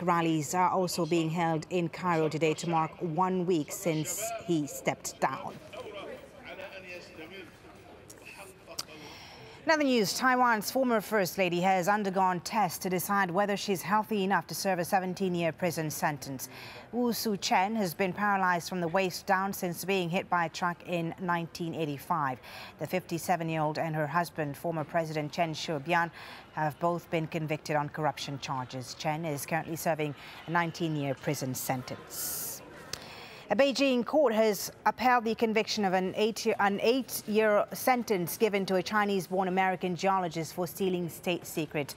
Rallies are also being held in Cairo today to mark 1 week since he stepped down. In other news, Taiwan's former First Lady has undergone tests to decide whether she's healthy enough to serve a 17-year prison sentence. Wu Su-chen has been paralyzed from the waist down since being hit by a truck in 1985. The 57-year-old and her husband, former President Chen Shui-bian, have both been convicted on corruption charges. Chen is currently serving a 19-year prison sentence. A Beijing court has upheld the conviction of an eight-year sentence given to a Chinese-born American geologist for stealing state secret.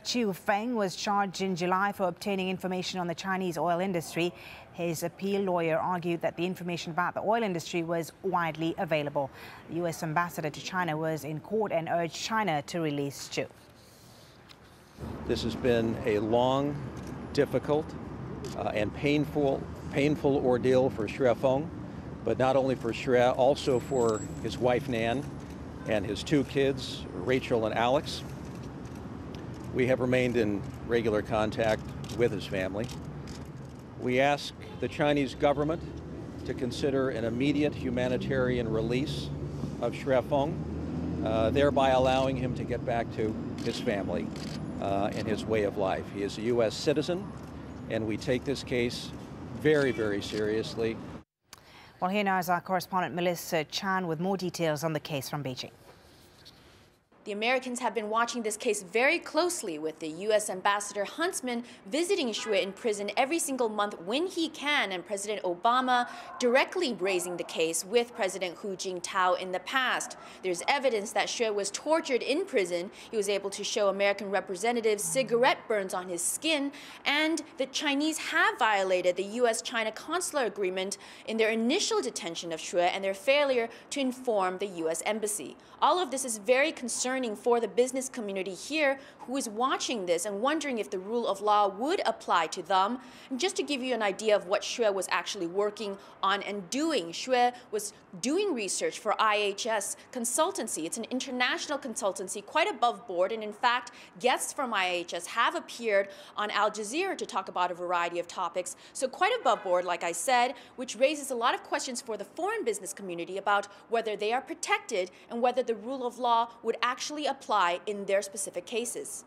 Chiu Feng was charged in July for obtaining information on the Chinese oil industry. His appeal lawyer argued that the information about the oil industry was widely available. The U.S. ambassador to China was in court and urged China to release Chiu. This has been a long, difficult, and painful ordeal for Xue Feng, but not only for Xue, also for his wife Nan and his 2 kids, Rachel and Alex. We have remained in regular contact with his family. We ask the Chinese government to consider an immediate humanitarian release of Xue Feng, thereby allowing him to get back to his family and his way of life. He is a U.S. citizen, and we take this case very, very seriously. Well, here now is our correspondent Melissa Chan with more details on the case from Beijing. The Americans have been watching this case very closely, with the U.S. Ambassador Huntsman visiting Xue in prison every single month when he can, and President Obama directly raising the case with President Hu Jintao in the past. There's evidence that Xue was tortured in prison. He was able to show American representatives cigarette burns on his skin, and the Chinese have violated the U.S.-China consular agreement in their initial detention of Xue and their failure to inform the U.S. Embassy. All of this is very concerning for the business community here, who is watching this and wondering if the rule of law would apply to them. And just to give you an idea of what Xue was actually working on and doing, Xue was doing research for IHS Consultancy. It's an international consultancy, quite above board, and in fact, guests from IHS have appeared on AlJazeera to talk about a variety of topics. So quite above board, like I said, which raises a lot of questions for the foreign business community about whether they are protected and whether the rule of law would actually apply in their specific cases.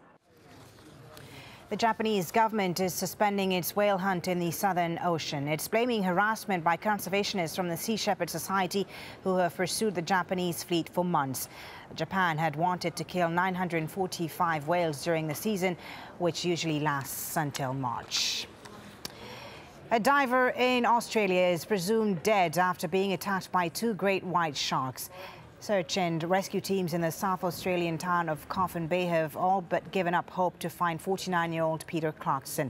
The Japanese government is suspending its whale hunt in the Southern Ocean. It's blaming harassment by conservationists from the Sea Shepherd Society, who have pursued the Japanese fleet for months. Japan had wanted to kill 945 whales during the season, which usually lasts until March. A diver in Australia is presumed dead after being attacked by 2 great white sharks. Search and rescue teams in the South Australian town of Coffin Bay have all but given up hope to find 49-year-old Peter Clarkson.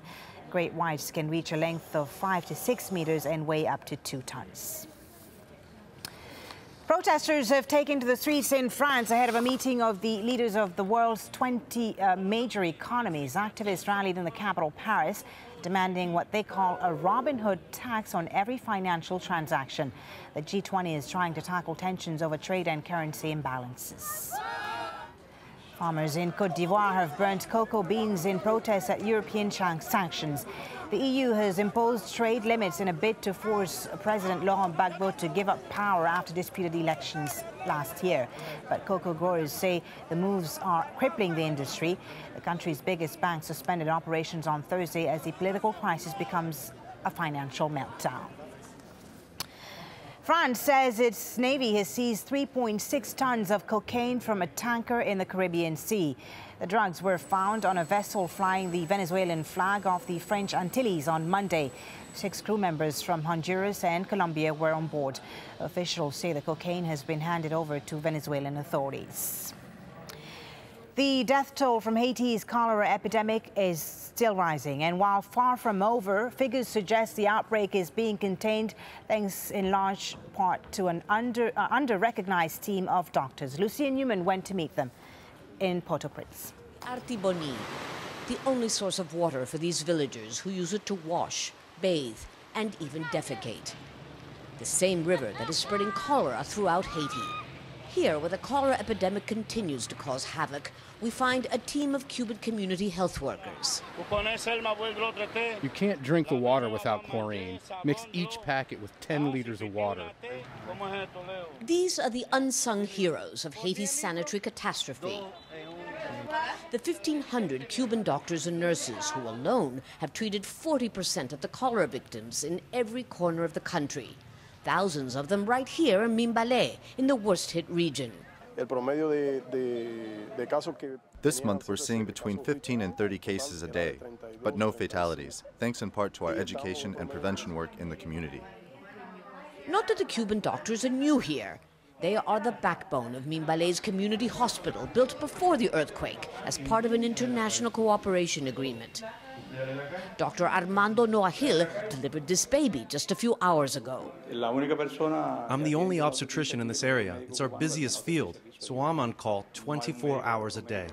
Great whites can reach a length of 5 to 6 meters and weigh up to 2 tons. Protesters have taken to the streets in France ahead of a meeting of the leaders of the world's 20 major economies. Activists rallied in the capital, Paris, demanding what they call a Robin Hood tax on every financial transaction. The G20 is trying to tackle tensions over trade and currency imbalances. Farmers in Côte d'Ivoire have burnt cocoa beans in protest at European sanctions. The EU has imposed trade limits in a bid to force President Laurent Gbagbo to give up power after disputed elections last year. But cocoa growers say the moves are crippling the industry. The country's biggest bank suspended operations on Thursday as the political crisis becomes a financial meltdown. France says its Navy has seized 3.6 tons of cocaine from a tanker in the Caribbean Sea. The drugs were found on a vessel flying the Venezuelan flag off the French Antilles on Monday. 6 crew members from Honduras and Colombia were on board. Officials say the cocaine has been handed over to Venezuelan authorities. The death toll from Haiti's cholera epidemic is still rising, and while far from over, figures suggest the outbreak is being contained thanks in large part to an under-recognized team of doctors. Lucia Newman went to meet them in Port-au-Prince. Artibonite, the only source of water for these villagers who use it to wash, bathe, and even defecate. The same river that is spreading cholera throughout Haiti. Here, where the cholera epidemic continues to cause havoc, we find a team of Cuban community health workers. You can't drink the water without chlorine. Mix each packet with 10 liters of water. These are the unsung heroes of Haiti's sanitary catastrophe. The 1,500 Cuban doctors and nurses who alone have treated 40% of the cholera victims in every corner of the country. Thousands of them right here in Mimbale, in the worst-hit region. This month we're seeing between 15 and 30 cases a day, but no fatalities, thanks in part to our education and prevention work in the community. Not that the Cuban doctors are new here. They are the backbone of Mimbale's community hospital, built before the earthquake as part of an international cooperation agreement. Dr. Armando Noahil delivered this baby just a few hours ago. I'm the only obstetrician in this area. It's our busiest field, so I'm on call 24 hours a day.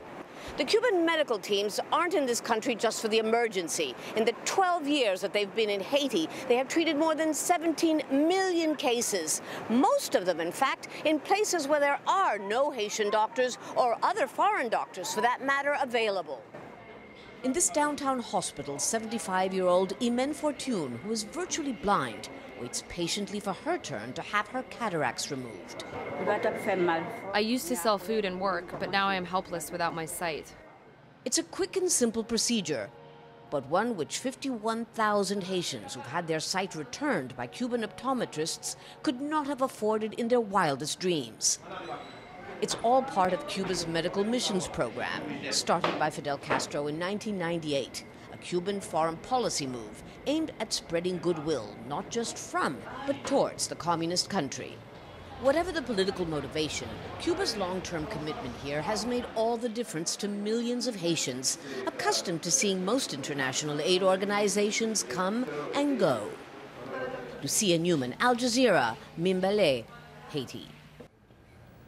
The Cuban medical teams aren't in this country just for the emergency. In the 12 years that they've been in Haiti, they have treated more than 17 million cases. Most of them, in fact, in places where there are no Haitian doctors or other foreign doctors, for that matter, available. In this downtown hospital, 75-year-old Imen Fortune, who is virtually blind, waits patiently for her turn to have her cataracts removed. I used to sell food and work, but now I am helpless without my sight. It's a quick and simple procedure, but one which 51,000 Haitians who've had their sight returned by Cuban optometrists could not have afforded in their wildest dreams. It's all part of Cuba's medical missions program, started by Fidel Castro in 1998, a Cuban foreign policy move aimed at spreading goodwill, not just from, but towards the communist country. Whatever the political motivation, Cuba's long-term commitment here has made all the difference to millions of Haitians, accustomed to seeing most international aid organizations come and go. Lucia Newman, Al Jazeera, Mimbale, Haiti.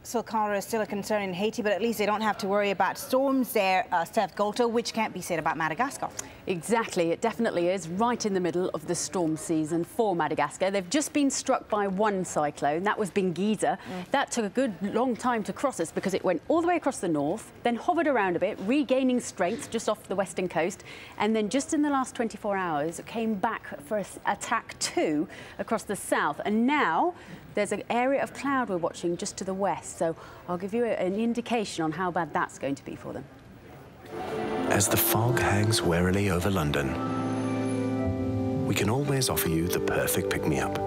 So cholera is still a concern in Haiti, but at least they don't have to worry about storms there, Steph Golto, which can't be said about Madagascar. Exactly, it definitely is right in the middle of the storm season for Madagascar. They've just been struck by one cyclone, that was Bingiza. That took a good long time to cross us because it went all the way across the north, then hovered around a bit, regaining strength just off the western coast, and then just in the last 24 hours it came back for attack 2 across the south, and now there's an area of cloud we're watching just to the west, so I'll give you an indication on how bad that's going to be for them. As the fog hangs warily over London, we can always offer you the perfect pick-me-up.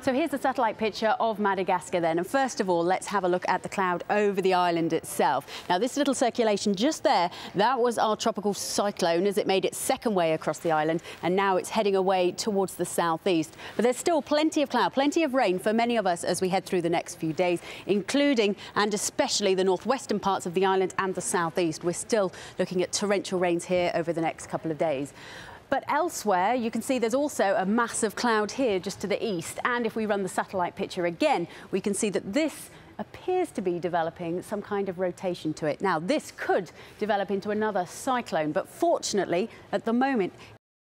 So here's a satellite picture of Madagascar then. And first of all, let's have a look at the cloud over the island itself. Now, this little circulation just there, that was our tropical cyclone as it made its second way across the island. And now it's heading away towards the southeast. But there's still plenty of cloud, plenty of rain for many of us as we head through the next few days, including and especially the northwestern parts of the island and the southeast. We're still looking at torrential rains here over the next couple of days. But elsewhere, you can see there's also a massive cloud here just to the east. And if we run the satellite picture again, we can see that this appears to be developing some kind of rotation to it. Now, this could develop into another cyclone, but fortunately, at the moment,